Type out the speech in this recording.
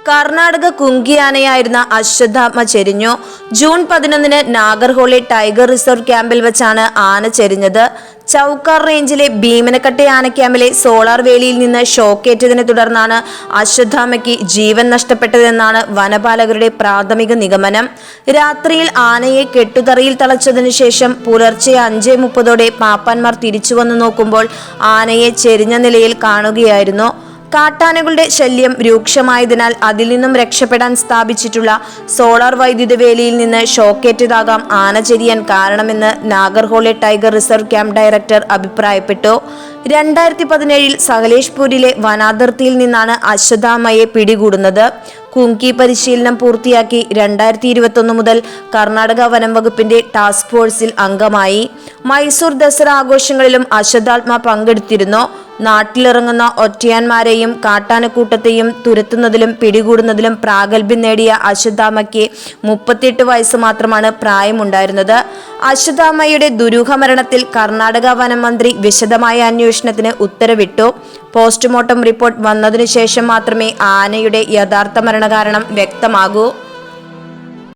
കർണാടക കുങ്കിയാനയായിരുന്ന അശ്വത്ഥാമ ചെരിഞ്ഞു. June 11 Nagarhole tiger reserve ക്യാമ്പിൽ വെച്ചാണ് ആന ചെരിഞ്ഞത്. ചൌക്കാർ റേഞ്ചിലെ ഭീമനക്കട്ടെ ആന ക്യാമ്പിലെ സോളാർ വേലിയിൽ നിന്ന് ഷോക്കേറ്റതിനെ തുടർന്നാണ് അശ്വത്ഥാമയ്ക്ക് ജീവൻ നഷ്ടപ്പെട്ടതെന്നാണ് വനപാലകരുടെ പ്രാഥമിക നിഗമനം. രാത്രിയിൽ ആനയെ കെട്ടുതറയിൽ തളച്ചതിനു ശേഷം പുലർച്ചെ 5:30 പാപ്പാന്മാർ തിരിച്ചുവന്നു നോക്കുമ്പോൾ ആനയെ ചെരിഞ്ഞ നിലയിൽ കാണുകയായിരുന്നു. കാട്ടാനകളുടെ ശല്യം രൂക്ഷമായതിനാൽ അതിൽ നിന്നും രക്ഷപ്പെടാൻ സ്ഥാപിച്ചിട്ടുള്ള സോളാർ വൈദ്യുത വേലിയിൽ നിന്ന് ഷോക്കേറ്റതാകാം ആന ചെരിയാൻ കാരണമെന്ന് Nagarhole tiger reserve camp director അഭിപ്രായപ്പെട്ടു. 2017 സകലേഷ്പൂരിലെ വനാതിർത്തിയിൽ നിന്നാണ് അശ്വത്ഥാമയെ പിടികൂടുന്നത്. കുങ്കി പരിശീലനം പൂർത്തിയാക്കി 2021 മുതൽ കർണാടക വനം വകുപ്പിന്റെ ടാസ്ക് ഫോഴ്സിൽ അംഗമായി. മൈസൂർ ദസറ ആഘോഷങ്ങളിലും അശ്വത്ഥാമ പങ്കെടുത്തിരുന്നു. നാട്ടിലിറങ്ങുന്ന ഒറ്റയാന്മാരെയും കാട്ടാനക്കൂട്ടത്തെയും തുരത്തുന്നതിലും പിടികൂടുന്നതിലും പ്രാഗൽഭ്യം നേടിയ അശ്വത്ഥാമയ്ക്ക് 38 വയസ്സ് മാത്രമാണ് പ്രായമുണ്ടായിരുന്നത്. അശ്വത്ഥാമയുടെ ദുരൂഹ മരണത്തിൽ കർണാടക വനം മന്ത്രി വിശദമായ അന്വേഷണത്തിന് ഉത്തരവിട്ടു. പോസ്റ്റ്മോർട്ടം റിപ്പോർട്ട് വന്നതിനു ശേഷം മാത്രമേ ആനയുടെ യഥാർത്ഥ മരണകാരണം വ്യക്തമാകൂ.